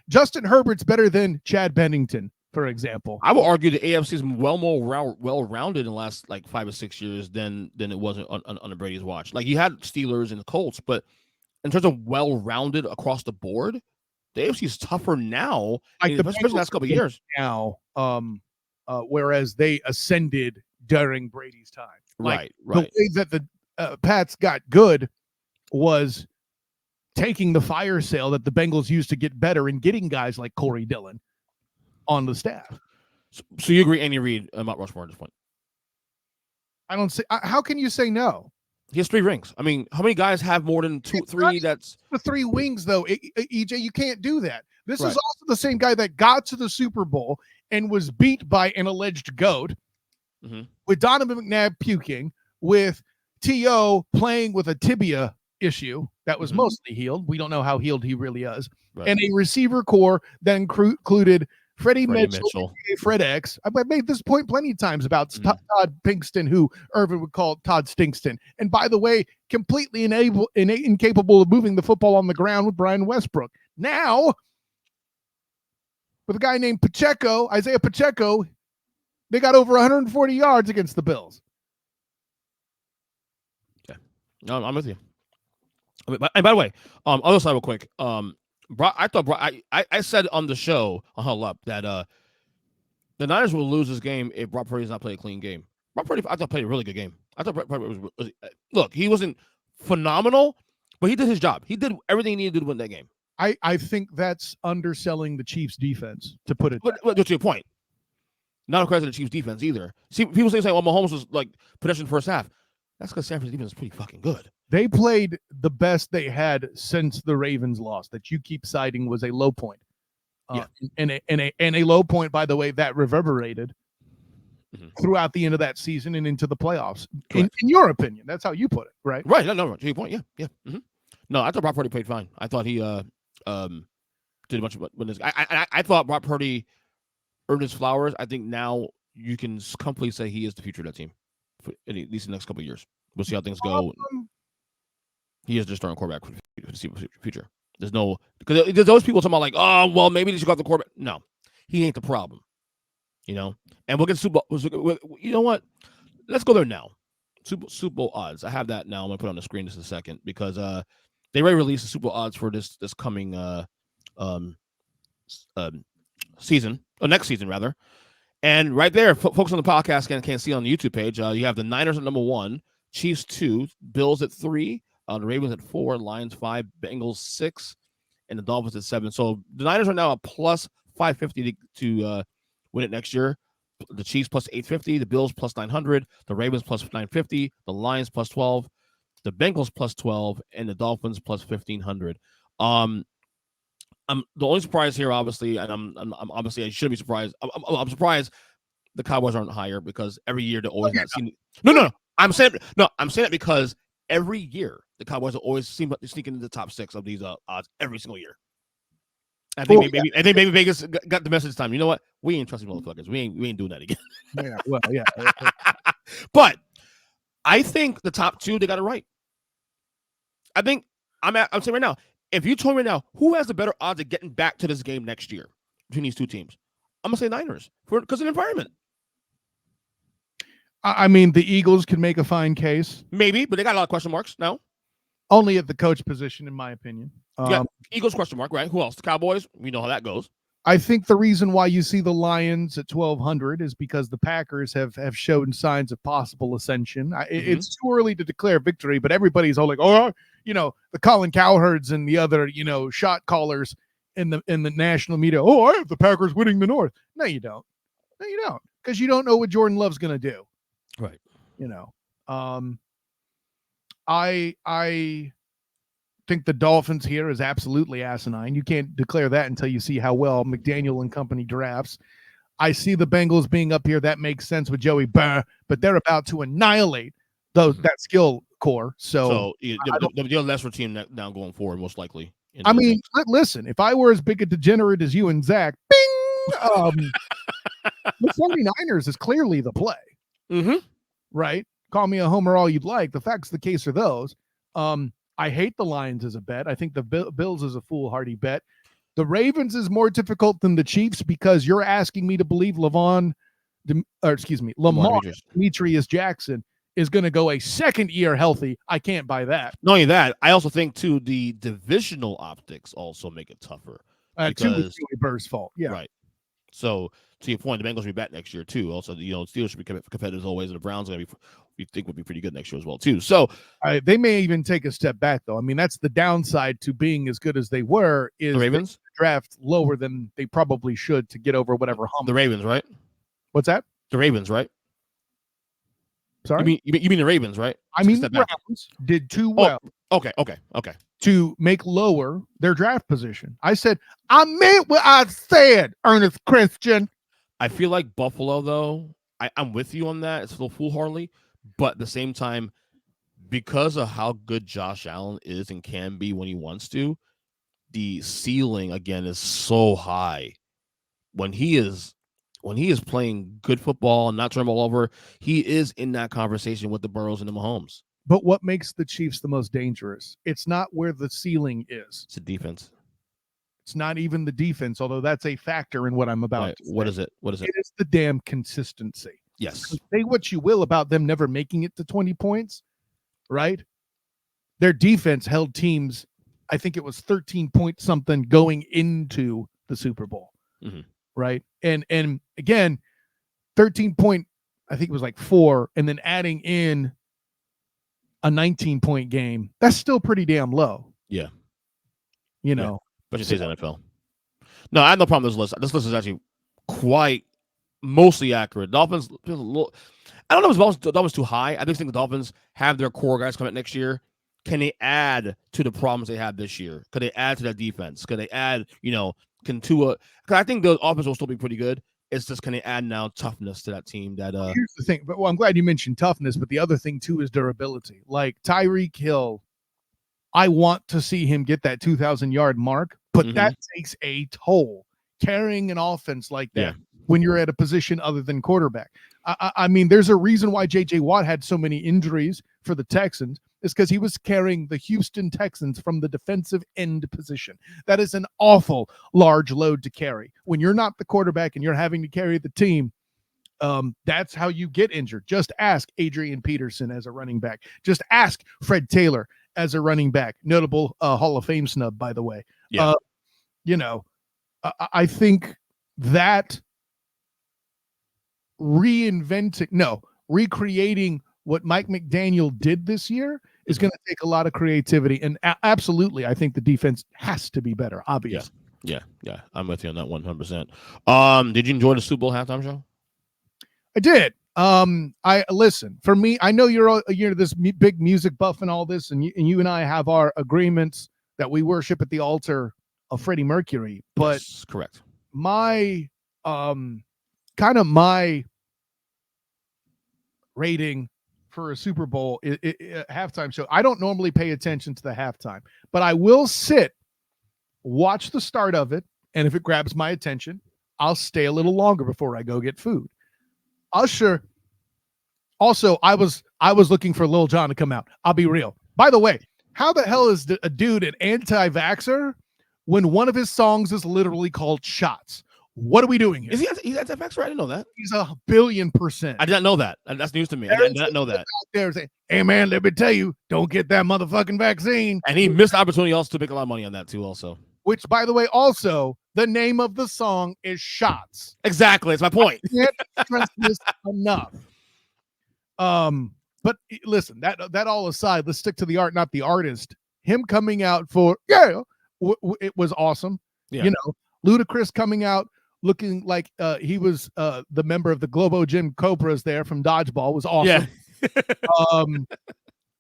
Justin Herbert's better than Chad Bennington, for example. I will argue the AFC is well more well-rounded in the last 5 or 6 years than it was under Brady's watch. Like, you had Steelers and the Colts, but in terms of well-rounded across the board, the AFC is tougher now, especially the last couple of years. Now, whereas they ascended during Brady's time. Right. The way that the Pats got good was taking the fire sale that the Bengals used to get better and getting guys like Corey Dillon on the staff. So you agree Andy Reid Mount Rushmore at this point? I don't say. How can you say no? He has 3 rings. I mean, how many guys have more than 2, 3? That's the 3 wings, though. EJ, you can't do that. This is also the same guy that got to the Super Bowl and was beat by an alleged GOAT, with Donovan McNabb puking, with T.O. playing with a tibia issue that was mostly healed. We don't know how healed he really is. Right. And a receiver core that included Freddie Mitchell, Fred X. I've made this point plenty of times about Todd Pinkston, who Irvin would call Todd Stinkston. And by the way, completely incapable of moving the football on the ground with Brian Westbrook. Now, with a guy named Isaiah Pacheco, they got over 140 yards against the Bills. Yeah, no, I'm with you. And by the way, other side real quick. I said on the show on Huddle Up that the Niners will lose this game if Brock Purdy does not play a clean game. Brock Purdy, I thought, played a really good game. I thought Brock Purdy was look, he wasn't phenomenal, but he did his job. He did everything he needed to win that game. I think that's underselling the Chiefs' defense, to put it. But to your point, not a credit to the Chiefs' defense either. See, people say, well, Mahomes was pedestrian first half. That's because San Francisco's defense is pretty fucking good. They played the best they had since the Ravens lost, that you keep citing was a low point. And a low point, by the way, that reverberated throughout the end of that season and into the playoffs. In your opinion, that's how you put it, right? Right. No, to your point, yeah. Mm-hmm. No, I thought Brock Purdy played fine. I thought he did a bunch of this. I thought Brock Purdy earned his flowers. I think now you can comfortably say he is the future of that team, for at least the next couple of years. We'll see how things go. He is the starting quarterback for the future. There's no, because there's those people talking about oh, well, maybe they should go out the quarterback. No, he ain't the problem, And we'll get Super Bowl. You know what? let's go there now. Super Bowl odds. I have that now. I'm gonna put it on the screen just a second because they already released the Super Bowl odds for this coming um, season, or next season rather. And right there, folks on the podcast can't see on the YouTube page. You have the Niners at number 1, Chiefs 2, Bills at 3, the Ravens at 4, Lions 5, Bengals 6, and the Dolphins at 7. So the Niners are now a plus 550 to win it next year. The Chiefs plus 850, the Bills plus 900, the Ravens plus 950, the Lions plus 12, the Bengals plus 12, and the Dolphins plus 1500. I'm the only surprise here, obviously, and I'm obviously I shouldn't be surprised. I'm surprised the Cowboys aren't higher because every year they're always not seen. No. I'm saying it because every year the Cowboys always seem like they're sneaking into the top 6 of these odds every single year. I think maybe Vegas got the message this time. You know what? We ain't trusting motherfuckers. We ain't doing that again. Yeah, well, yeah. But I think the top 2 they got it right. I think I'm saying right now. If you told me now who has the better odds of getting back to this game next year between these 2 teams, I'm gonna say Niners because of the environment. I mean, the Eagles can make a fine case, but they got a lot of question marks now. Only at the coach position, in my opinion. Eagles question mark, right? Who else? The Cowboys. We know how that goes. I think the reason why you see the Lions at 1,200 is because the Packers have shown signs of possible ascension. It's too early to declare victory, but everybody's all like, oh, the Colin Cowherds and the other, shot callers in the national media. Oh, I have the Packers winning the North. No, you don't. Because you don't know what Jordan Love's going to do. Right. I think the Dolphins here is absolutely asinine. You can't declare that until you see how well McDaniel and company drafts. I see the Bengals being up here. That makes sense with Joey Burr, but they're about to annihilate that skill core. So you're a lesser team now going forward, most likely. I mean, listen, if I were as big a degenerate as you and Zach, bing, the 49ers is clearly the play. Right? Call me a homer all you'd like. The facts of the case are those. I hate the Lions as a bet. I think the Bills is a foolhardy bet. The Ravens is more difficult than the Chiefs because you're asking me to believe Lamar Demetrius Jackson is going to go a second year healthy. I can't buy that. Not only that, I also think too the divisional optics also make it tougher. Because Burr's fault. Yeah. Right. So to your point, the Bengals will be back next year too. Also, Steelers should be competitive always, and the Browns we think would be pretty good next year as well too. So they may even take a step back though. I mean, that's the downside to being as good as they were is the Ravens draft lower than they probably should to get over whatever hump. The Ravens, right? What's that? The Ravens, right? Sorry, you mean the Ravens, right? I mean the Browns did too well. Okay. To make lower their draft position. I said, I meant what I said, Earnest Christian. I feel like Buffalo, though, I'm with you on that. It's a little foolhardy, but at the same time, because of how good Josh Allen is and can be when he wants to, the ceiling, again, is so high. When he is playing good football and not turning the ball over, he is in that conversation with the Burrows and the Mahomes. But what makes the Chiefs the most dangerous? It's not where the ceiling is. It's the defense. It's not even the defense, although that's a factor in what I'm about to say. What is it? It is the damn consistency. Yes. Say what you will about them never making it to 20 points, right? Their defense held teams, I think it was 13 point something going into the Super Bowl, right? And again, 13 point, I think it was like 4, and then adding in a 19-point game, that's still pretty damn low. Yeah. But you say NFL. No, I have no problem with this list. This list is actually quite mostly accurate. Dolphins, I don't know if the Dolphins too high. I just think the Dolphins have their core guys coming next year. Can they add to the problems they had this year? Could they add to that defense? Could they add, can Tua? Because I think the offense will still be pretty good. It's just, can they add now toughness to that team? Here's the thing. But I'm glad you mentioned toughness. But the other thing too is durability. Like Tyreek Hill, I want to see him get that 2,000-yard mark, but that takes a toll carrying an offense like that when you're at a position other than quarterback. I mean, there's a reason why J.J. Watt had so many injuries for the Texans. It's because he was carrying the Houston Texans from the defensive end position. That is an awful large load to carry. When you're not the quarterback and you're having to carry the team, That's how you get injured. Just ask Adrian Peterson as a running back. Just ask Fred Taylor as a running back. Notable Hall of Fame snub, by the way. Yeah. I think that recreating what Mike McDaniel did this year is going to take a lot of creativity. And absolutely, I think the defense has to be better, obviously. Yeah. I'm with you on that 100%. Did you enjoy the Super Bowl halftime show? I did. I listen, for me, I know you're this big music buff and all this, and you and I have our agreements that we worship at the altar of Freddie Mercury, but yes, correct. My kind of my rating for a Super Bowl halftime show, I don't normally pay attention to the halftime, but I will watch the start of it, and if it grabs my attention, I'll stay a little longer before I go get food. Usher, also, I was looking for Lil Jon to come out. I'll be real. By the way, how the hell is a dude an anti-vaxxer when one of his songs is literally called Shots? What are we doing here? Is he's anti-vaxxer? I didn't know that. He's 1,000,000,000%. I did not know that. That's news to me. I did not know that. There saying, hey man, let me tell you, don't get that motherfucking vaccine. And he missed the opportunity also to make a lot of money on that too. Also, which, by the way, also the name of the song is Shots. Exactly, that's my point. I can't stress this enough. But listen, that all aside, let's stick to the art, not the artist. Him coming out for it was awesome. Yeah. Ludacris coming out looking like he was the member of the Globo Gym Cobras there from Dodgeball was awesome.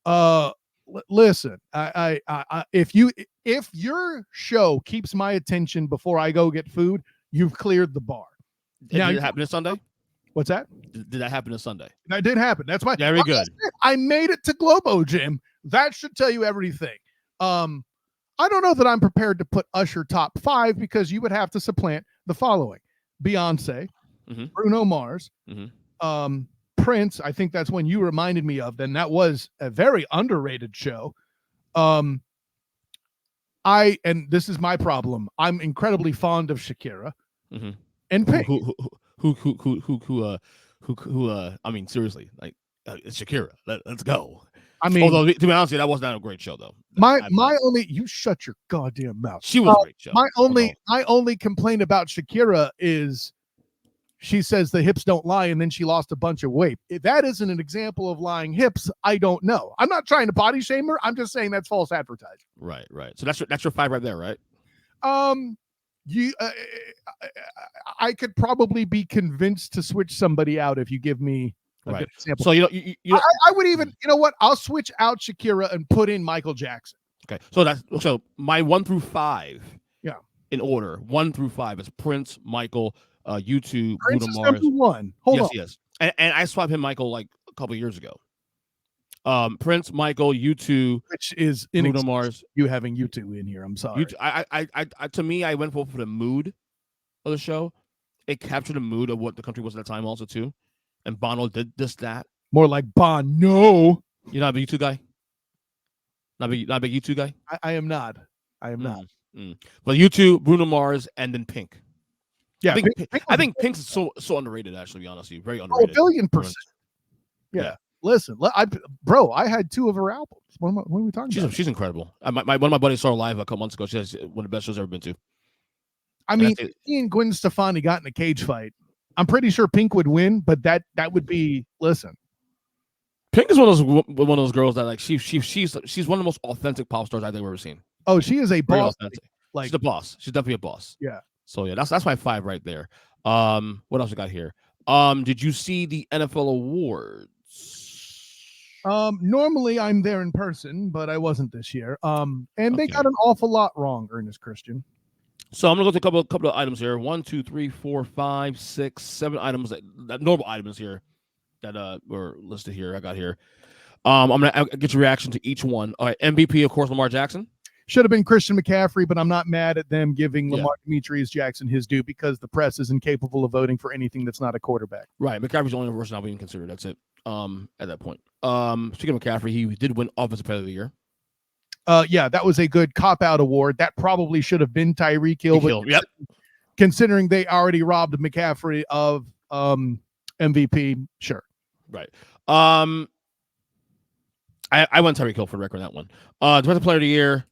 Yeah. Listen, I if your show keeps my attention before I go get food, you've cleared the bar. Did it happen this Sunday? What's that? Did that happen this Sunday? That did happen. That's why. Very good. I made it to Globo Gym. That should tell you everything. I don't know that I'm prepared to put Usher top 5 because you would have to supplant the following: Beyonce, Bruno Mars, Prince. I think that's when you reminded me of. Then that was a very underrated show. And this is my problem. I'm incredibly fond of Shakira and Pink. I mean, seriously, like it's Shakira. Let's go. I mean, although to be honest, that was not a great show though. You shut your goddamn mouth. She was a great show. My only complaint about Shakira is she says the hips don't lie, and then she lost a bunch of weight. If that isn't an example of lying hips, I don't know. I'm not trying to body shame her. I'm just saying that's false advertising. Right. So that's your 5 right there, right? I could probably be convinced to switch somebody out if you give me a good example. So I would even, you know what? I'll switch out Shakira and put in Michael Jackson. Okay, so my 1 through 5, in order 1 through 5 is Prince, Michael, U2, Prince Bruno Mars. Number 1. Hold on. Yes, and I swapped him Michael like a couple years ago. Prince, Michael, U2, which is Bruno Mars. You having U2 in here? I'm sorry. I to me, I went for the mood of the show. It captured the mood of what the country was at the time, also too. And Bono did that. More like Bono. You're not a big U2 guy. Not a big U2 guy. I am not. But U2, Bruno Mars, and then Pink. Yeah, I think Pink's so underrated. Actually, to be honest with you, very underrated. 1,000,000,000%. Yeah. Listen, I had 2 of her albums. What are we talking about? She's incredible. One of my buddies saw her live a couple months ago. She has one of the best shows I've ever been to. I mean, he and Gwen Stefani got in a cage fight. I'm pretty sure Pink would win, but that would be, listen. Pink is one of those girls that like she's one of the most authentic pop stars I've ever seen. Oh, she is a boss. Like she's a boss. She's definitely a boss. Yeah. So yeah, that's my 5 right there. What else we got here? Did you see the NFL awards? Normally I'm there in person, but I wasn't this year. And they got an awful lot wrong, Ernest Christian. So I'm gonna go to a couple of items here. 1, 2, 3, 4, 5, 6, 7 items that normal items here that were listed here. I got here. I'm gonna get your reaction to each one. All right, MVP, of course, Lamar Jackson. Should have been Christian McCaffrey, but I'm not mad at them giving Lamar Demetrius Jackson his due because the press is incapable of voting for anything that's not a quarterback. Right, McCaffrey's the only person I'll even consider. That's it. At that point. Speaking of McCaffrey, he did win Offensive Player of the Year. Yeah, that was a good cop-out award. That probably should have been Tyreek Hill. Yep. Considering they already robbed McCaffrey of an MVP, sure. Right. I went Tyreek Hill for the record on that one. Defensive player of the year.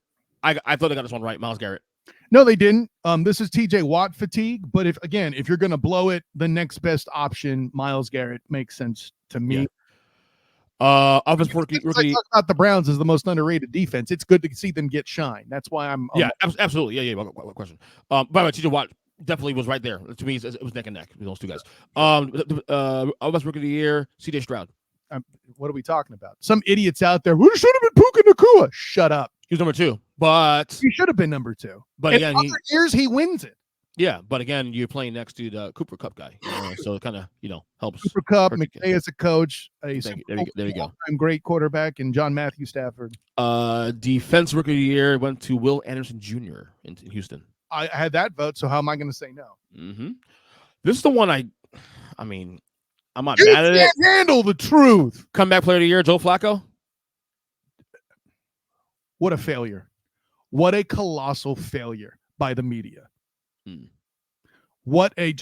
I thought they got this one right. Myles Garrett. No, they didn't. This is TJ Watt fatigue. But if you're going to blow it, the next best option, Myles Garrett, makes sense to me. Yeah. Offensive rookie. I talk about the Browns as the most underrated defense. It's good to see them get shine. That's why I'm. Absolutely. Yeah. What question? By the way, TJ Watt definitely was right there. To me, it was neck and neck with those two guys. Offensive rookie of the year, CJ Stroud. What are we talking about? Some idiots out there. Who should have been Puka Nacua? Shut up. He was number 2, but he should have been number 2. But again, years he wins it. Yeah, but again, you're playing next to the Cooper Kupp guy, so it kind of helps. Cooper Kupp, McVay as a coach, there you go. Great quarterback, and John Matthew Stafford. Defense rookie of the year went to Will Anderson Jr. in Houston. I had that vote, so how am I going to say no? Mm-hmm. This is the one I mean, I'm not mad at it. You can't handle the truth. Comeback player of the year, Joe Flacco. What a failure. What a colossal failure by the media. What a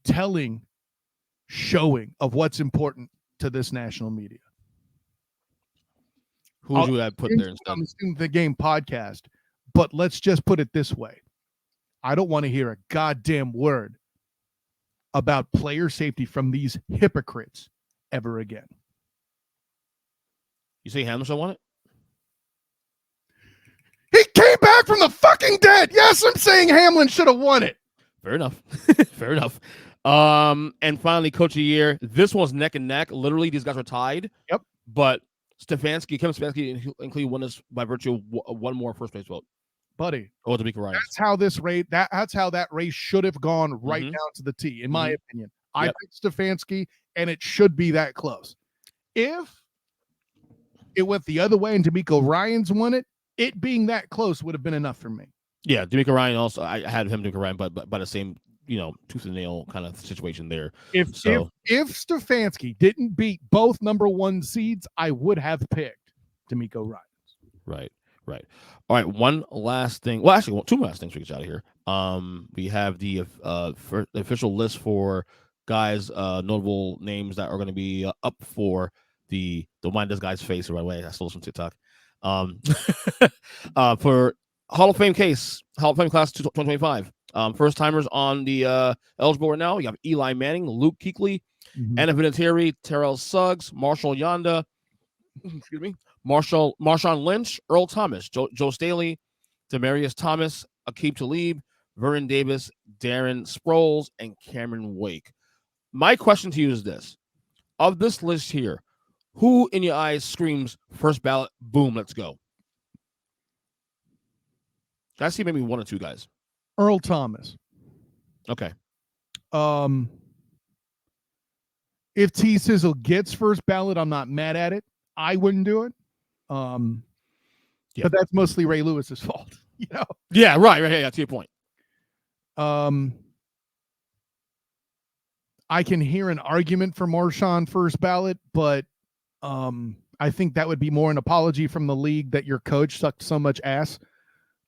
telling showing of what's important to this national media. Who would you have put there instead? I'm assuming the Game podcast, but let's just put it this way. I don't want to hear a goddamn word about player safety from these hypocrites ever again. You say Hamlin won it? He came back from the fucking dead. Yes, I'm saying Hamlin should have won it. Fair enough. Fair enough. And finally, coach of the year. This one's neck and neck. Literally, these guys are tied. Yep. But Kevin Stefanski and Cleveland won this by virtue of one more first place vote. Buddy. Oh, to be correct. That's how that race should have gone right down to the T, in my opinion. I picked Stefanski, and it should be that close. If it went the other way and D'Amico Ryans won it, it being that close would have been enough for me. Yeah, D'Amico Ryan also. I had him D'Amico Ryan, but by the same, tooth and nail kind of situation there. If Stefanski didn't beat both number 1 seeds, I would have picked D'Amico Ryan. Right. All right. One last thing. Well, actually, 2 last things we get out of here. We have the official list for guys, notable names that are going to be up for don't mind this guy's face right away. I stole some TikTok. For Hall of Fame class 2025. First timers on the eligible right now. You have Eli Manning, Luke Kuechly, Anna Vinatieri, Terrell Suggs, Marshall Yonda, Marshawn Lynch, Earl Thomas, Joe Staley, Demarius Thomas, Aqib Talib, Vernon Davis, Darren Sproles, and Cameron Wake. My question to you is this. Of this list here, who in your eyes screams first ballot, boom, let's go? I see maybe 1 or 2 guys. Earl Thomas. Okay. If T Sizzle gets first ballot, I'm not mad at it. I wouldn't do it. But that's mostly Ray Lewis's fault. Yeah, right. Yeah, to your point. I can hear an argument for Marshawn first ballot, but I think that would be more an apology from the league that your coach sucked so much ass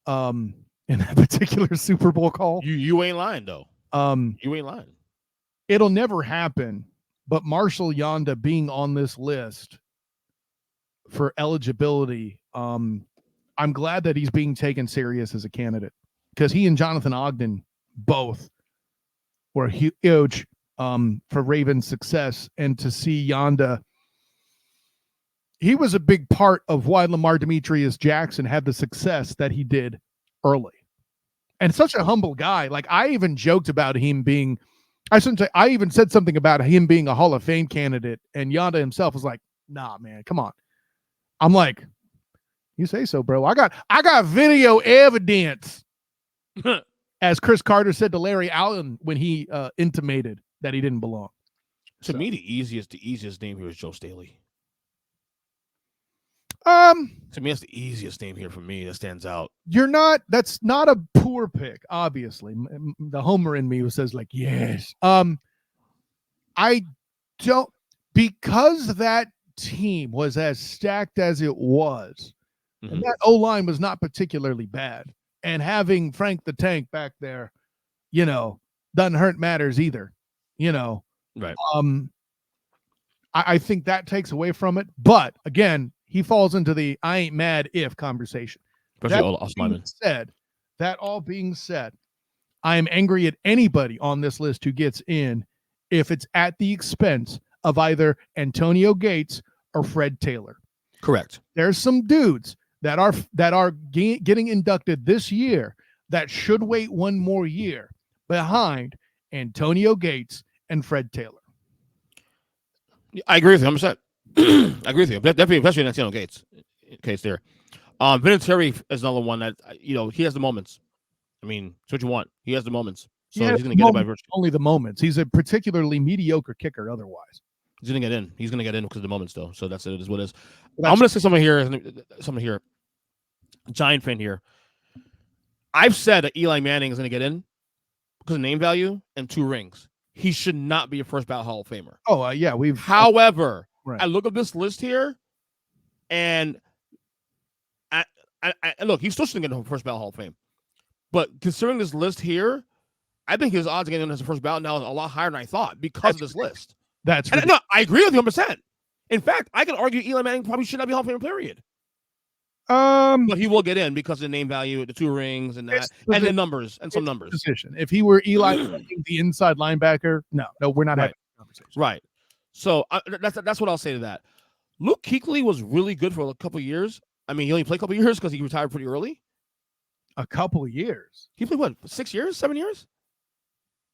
in that particular Super Bowl call. You ain't lying though. You ain't lying. It'll never happen, but Marshall Yonda being on this list for eligibility, I'm glad that he's being taken serious as a candidate, because he and Jonathan Ogden both were huge for Ravens' success, and to see Yonda, he was a big part of why Lamar Demetrius Jackson had the success that he did early. And such a humble guy. Like, I even joked about him being, I even said something about him being a Hall of Fame candidate, and Yonda himself was like, nah, man, come on. I'm like, you say so, bro. I got video evidence. As Chris Carter said to Larry Allen when he intimated that he didn't belong. To me, the easiest name here is Joe Staley. To me, that's the easiest name here for me that stands out. That's not a poor pick, obviously. The homer in me who says, like, yes. I don't, because that team was as stacked as it was, and that O-line was not particularly bad, and having Frank the Tank back there, doesn't hurt matters either, Right. I think that takes away from it. But again, he falls into the I ain't mad if conversation. That all being said, I am angry at anybody on this list who gets in if it's at the expense of either Antonio Gates or Fred Taylor. Correct. There's some dudes that are getting inducted this year that should wait one more year behind Antonio Gates and Fred Taylor. I agree with you. 100%. I agree with you. Definitely, especially Antonio Gates case there. Vinatieri is another one that he has the moments. I mean, it's what you want. He has the moments, so he's going to get it by virtue. Only the moments. He's a particularly mediocre kicker. Otherwise, he's going to get in. He's going to get in because of the moments, though. So that's it. It is what it is. I'm going to say something here. Giant fan here. I've said that Eli Manning is going to get in because of name value and 2 rings. He should not be a first ballot Hall of Famer. Oh, yeah. However, right. I look at this list here, and I look, he still shouldn't get a first ballot Hall of Fame. But considering this list here, I think his odds of getting in as a first ballot now is a lot higher than I thought because of this list. No, I agree with you 100%. In fact, I could argue Eli Manning probably should not be Hall of Famer, period. But he will get in because of the name value, the 2 rings, and that, and the numbers, and some numbers. Position. If he were Eli, the inside linebacker, no, we're not having a conversation. Right. So that's what I'll say to that. Luke Kuechly was really good for a couple of years. I mean, he only played a couple of years because he retired pretty early. A couple of years. He played what? 6 years? 7 years?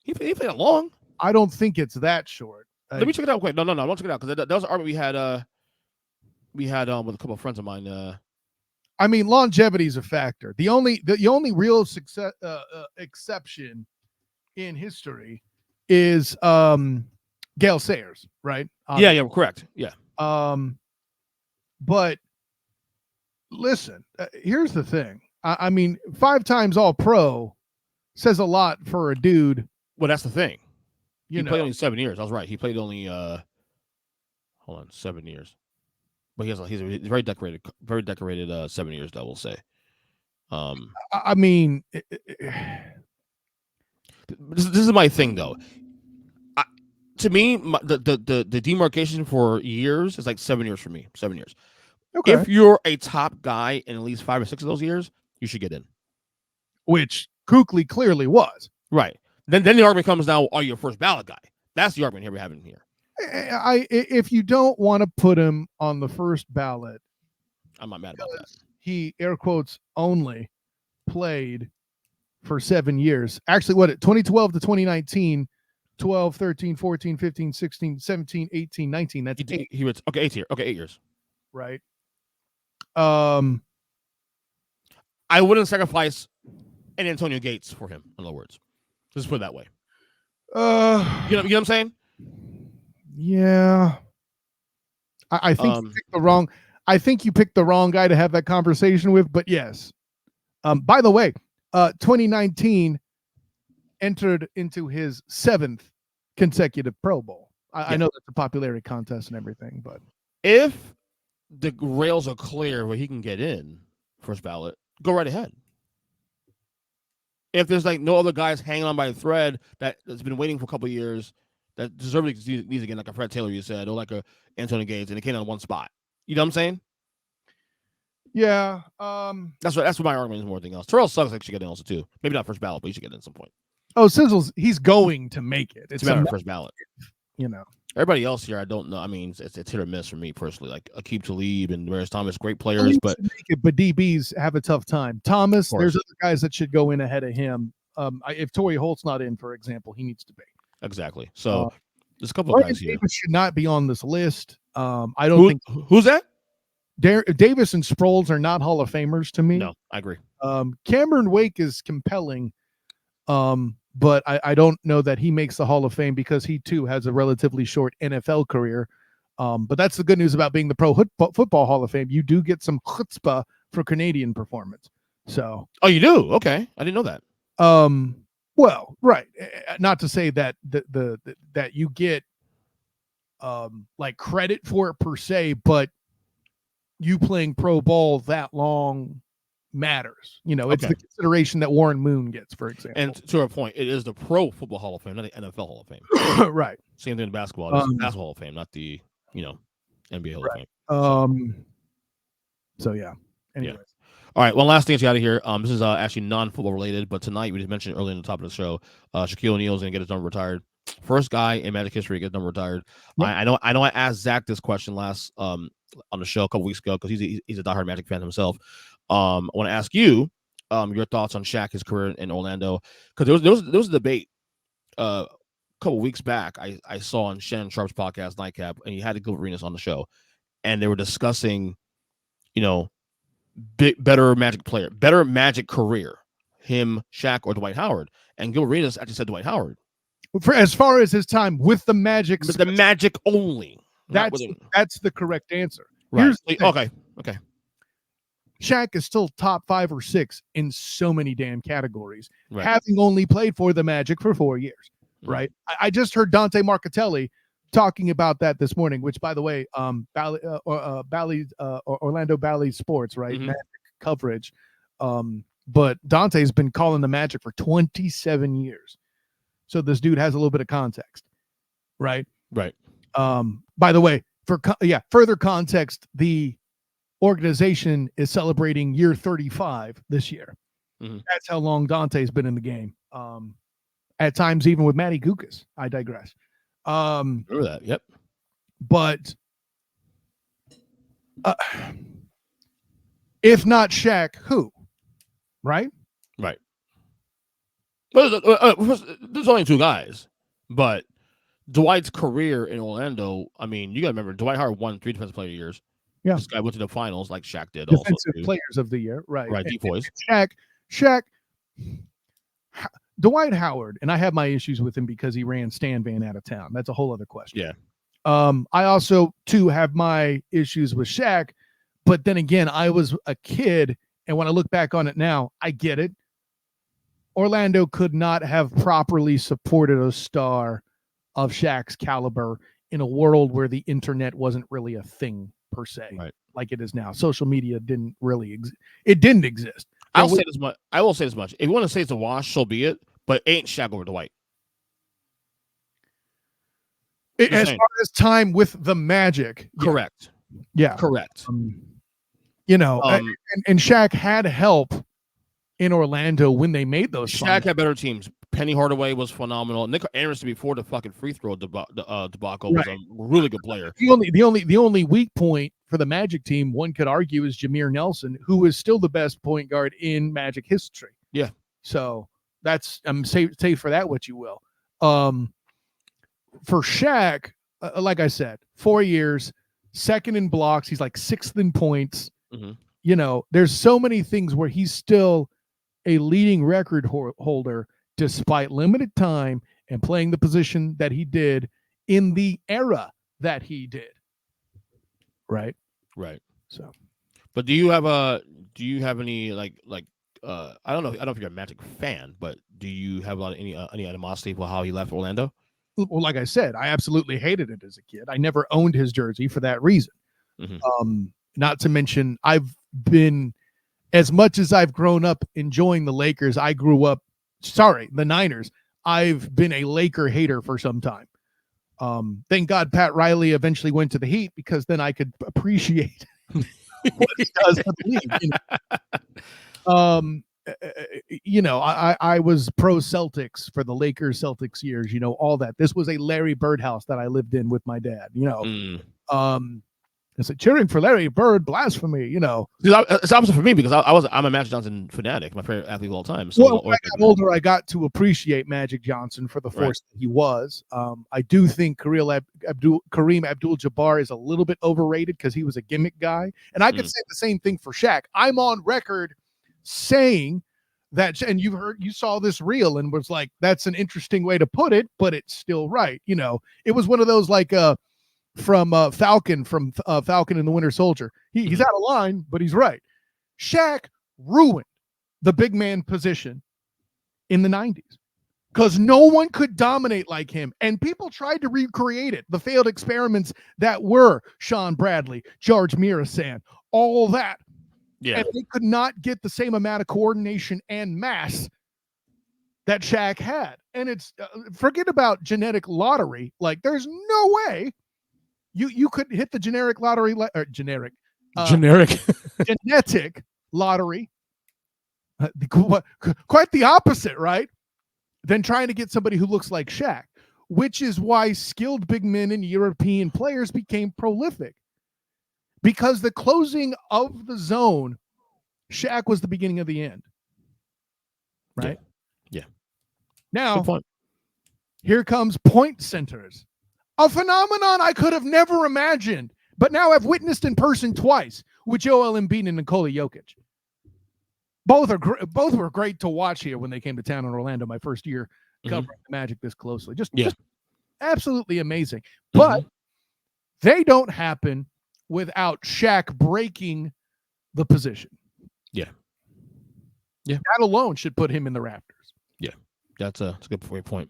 He played that long. I don't think it's that short. Let me check it out quick. No, don't check it out because that was an argument we had with a couple of friends of mine. I mean, longevity is a factor. The only real success exception in history is Gale Sayers, right? Yeah, correct. Yeah. But listen, here's the thing. I mean, 5 times All-Pro says a lot for a dude. Well, that's the thing. He played only 7 years. I was right. He played only 7 years. But he's a very decorated 7 years, I will say. I mean, this is my thing, though. To me, the demarcation for years is like 7 years for me. 7 years. Okay. If you're a top guy in at least 5 or 6 of those years, you should get in. Which Kuechly clearly was. Right. Then the argument comes now, are you a first ballot guy? That's the argument here we're having here. If you don't want to put him on the first ballot, I'm not mad about that. He, air quotes, only played for 7 years. Actually, 2012 to 2019, 12, 13, 14, 15, 16, 17, 18, 19. That's 8. He was, okay, 8 years. Okay, 8 years. Right. I wouldn't sacrifice an Antonio Gates for him, in other words. Just put it that way. You know what I'm saying? Yeah. I think you picked the wrong. I think you picked the wrong guy to have that conversation with, but yes. By the way, 2019 entered into his 7th consecutive Pro Bowl. I know that's a popularity contest and everything, but if the rails are clear where he can get in first ballot, go right ahead. If there's like no other guys hanging on by a thread that's been waiting for a couple of years that deserve these again, like a Fred Taylor, you said, or like a Antonio Gates, and it came on one spot. You know what I'm saying? Yeah. That's what my argument is more than anything else. Terrell Suggs should get in also too. Maybe not first ballot, but he should get in at some point. Oh, Sizzles, he's going to make it. It's a matter of first ballot. You know. Everybody else here, I don't know. I mean, it's hit or miss for me personally. Like Aqib Talib and Marius Thomas, great players, but DBs have a tough time. Thomas, there's other guys that should go in ahead of him. If Torrey Holt's not in, for example, he needs to be. Exactly. So there's a couple of guys here. Davis should not be on this list. I don't think. Who's that? Davis and Sproles are not Hall of Famers to me. No, I agree. Cameron Wake is compelling. But I don't know that he makes the Hall of Fame because he too has a relatively short NFL career. But that's the good news about being the Pro Football Hall of Fame. You do get some chutzpah for Canadian performance. So, oh, you do? Okay, I didn't know that. Well, right. Not to say that that you get like credit for it per se, but you playing pro ball that long matters. You know, it's the consideration that Warren Moon gets, for example. And to our point, it is the Pro Football Hall of Fame, not the NFL Hall of Fame. Right. Same thing in basketball. It's the Basketball Hall of Fame, not the NBA Hall of Fame. So yeah. Anyways. All right, one last thing to get out of here. This is actually non-football related, but tonight we just mentioned earlier in the top of the show, Shaquille O'Neal is going to get his number retired. First guy in Magic history to get his number retired. Yep. I know. I asked Zach this question last on the show a couple weeks ago because he's a diehard Magic fan himself. I want to ask you your thoughts on Shaq, his career in Orlando, because there was a debate a couple weeks back I saw on Shannon Sharp's podcast Nightcap, and he had Gilbert Arenas on the show, and they were discussing, better Magic player, better Magic career, him, Shaq, or Dwight Howard. And Gilbert Arenas actually said Dwight Howard. For as far as his time with the Magic, with the Magic only. That's the correct answer. Right. Okay. Shaq is still top 5 or 6 in so many damn categories, right, having only played for the Magic for 4 years. Right. I just heard Dante Marcatelli talking about that this morning, which, by the way, Orlando Bally Sports, right? Mm-hmm. Magic coverage. But Dante's been calling the Magic for 27 years. So this dude has a little bit of context, right? Right. By the way, further context, the organization is celebrating year 35 this year. Mm-hmm. That's how long Dante's been in the game. At times, even with Matty Gukas. I digress. Remember that? Yep. But if not Shaq, who? Right. Well, there's only 2 guys, but Dwight's career in Orlando. I mean, you got to remember, Dwight Howard won 3 Defensive Player of the Years. Yeah, this guy went to the finals like Shaq did. Defensive Players of the Year, right? Right. Depoys. Shaq. Dwight Howard, and I have my issues with him because he ran Stan Van out of town. That's a whole other question. Yeah. I also too have my issues with Shaq, but then again, I was a kid, and when I look back on it now, I get it. Orlando could not have properly supported a star of Shaq's caliber in a world where the internet wasn't really a thing per se, right, like it is now. Social media didn't really exist. It didn't exist. I will say this much. If you want to say it's a wash, so be it. But ain't Shaq over Dwight. As far as time with the Magic, correct. Yeah, correct. And Shaq had help in Orlando when they made those. Shaq had better teams. Penny Hardaway was phenomenal. Nick Earnestly before the fucking free throw debacle was a really good player. The only weak point for the Magic team, one could argue, is Jameer Nelson, who is still the best point guard in Magic history. Yeah. So that's say for that what you will. For Shaq, like I said, 4 years, second in blocks. He's like 6th in points. Mm-hmm. There's so many things where he's still a leading record holder despite limited time and playing the position that he did in the era that he did. Right. So, but do you have any like I don't know if you're a Magic fan, but do you have any animosity for how he left Orlando? Well, like I said, I absolutely hated it as a kid. I never owned his jersey for that reason. Mm-hmm. Not to mention, I've been, as much as I've grown up enjoying the Lakers, the Niners, I've been a Laker hater for some time. Thank God Pat Riley eventually went to the Heat, because then I could appreciate what he does for the league. I was pro Celtics for the Lakers Celtics years, all that. This was a Larry Bird house that I lived in with my dad, It's like cheering for Larry Bird, blasphemy, It's opposite for me because I'm a Magic Johnson fanatic, my favorite athlete of all time. So when I got older, I got to appreciate Magic Johnson for the force that he was. I do think Kareem Abdul-Jabbar is a little bit overrated because he was a gimmick guy. And I could say the same thing for Shaq. I'm on record saying that, and you saw this reel and was like, that's an interesting way to put it, but it's still right. It was one of those like from Falcon and the Winter Soldier. He's out of line, but he's right. Shaq ruined the big man position in the 90s because no one could dominate like him. And people tried to recreate it. The failed experiments that were Sean Bradley, George Mirasan, all that. Yeah. And they could not get the same amount of coordination and mass that Shaq had. And it's forget about genetic lottery. Like, there's no way You could hit the genetic lottery, genetic lottery. Quite the opposite, right? Than trying to get somebody who looks like Shaq, which is why skilled big men and European players became prolific. Because the closing of the zone, Shaq was the beginning of the end. Right? Yeah. Now, here comes point centers. A phenomenon I could have never imagined, but now I've witnessed in person twice with Joel Embiid and Nikola Jokic. Both were great to watch here when they came to town in Orlando my first year covering the Magic this closely. Just absolutely amazing. But they don't happen without Shaq breaking the position. Yeah. That alone should put him in the rafters. Yeah. That's a good point.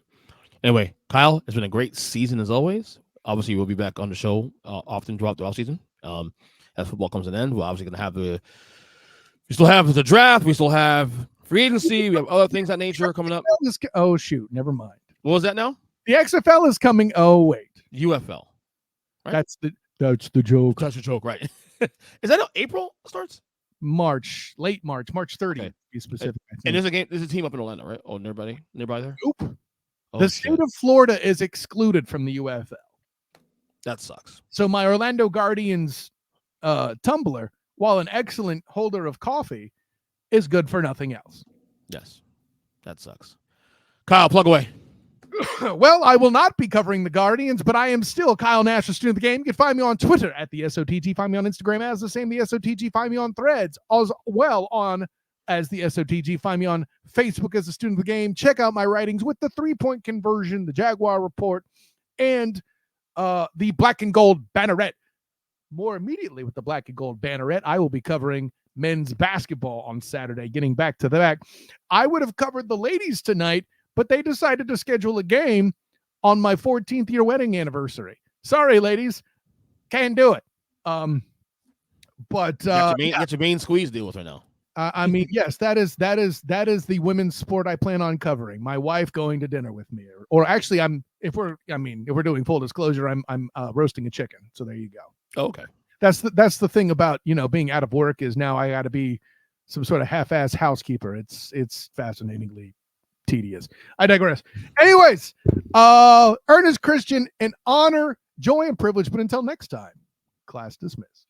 Anyway, Kyle, it's been a great season as always. Obviously, we'll be back on the show often throughout the offseason. As football comes to an end, we're obviously going to have we still have the draft. We still have free agency. We have other things of that nature coming up. Oh, shoot. Never mind. What was that now? The XFL is coming. Oh, wait. UFL. Right? That's the joke. That's the joke, right? Is that April starts? Late March 30th, to be specific. And there's a team up in Orlando, right? Oh, nearby there? Nope. The state of Florida is excluded from the UFL. That sucks. So my Orlando Guardians tumbler, while an excellent holder of coffee, is good for nothing else. Yes. That sucks. Kyle, plug away. Well, I will not be covering the Guardians, but I am still Kyle Nash, a student of the game. You can find me on Twitter at the SOTG. Find me on Instagram as the same, the SOTG. Find me on Threads as well as the SOTG. Find me on Facebook as a student of the game. Check out my writings with the 3-point conversion, the Jaguar Report, and the Black and Gold Banneret. More immediately with the Black and Gold Banneret, I will be covering men's basketball on Saturday, getting back to the back. I would have covered the ladies tonight, but they decided to schedule a game on my 14th year wedding anniversary. Sorry, ladies. Can't do it. But get your main squeeze deal with her now. I mean, yes, that is the women's sport I plan on covering. My wife going to dinner with me, or actually, if we're doing full disclosure, I'm roasting a chicken. So there you go. Oh, okay. That's the thing about being out of work is now I got to be some sort of half-ass housekeeper. It's fascinatingly tedious. I digress. Anyways, Ernest, Christian, an honor, joy, and privilege. But until next time, class dismissed.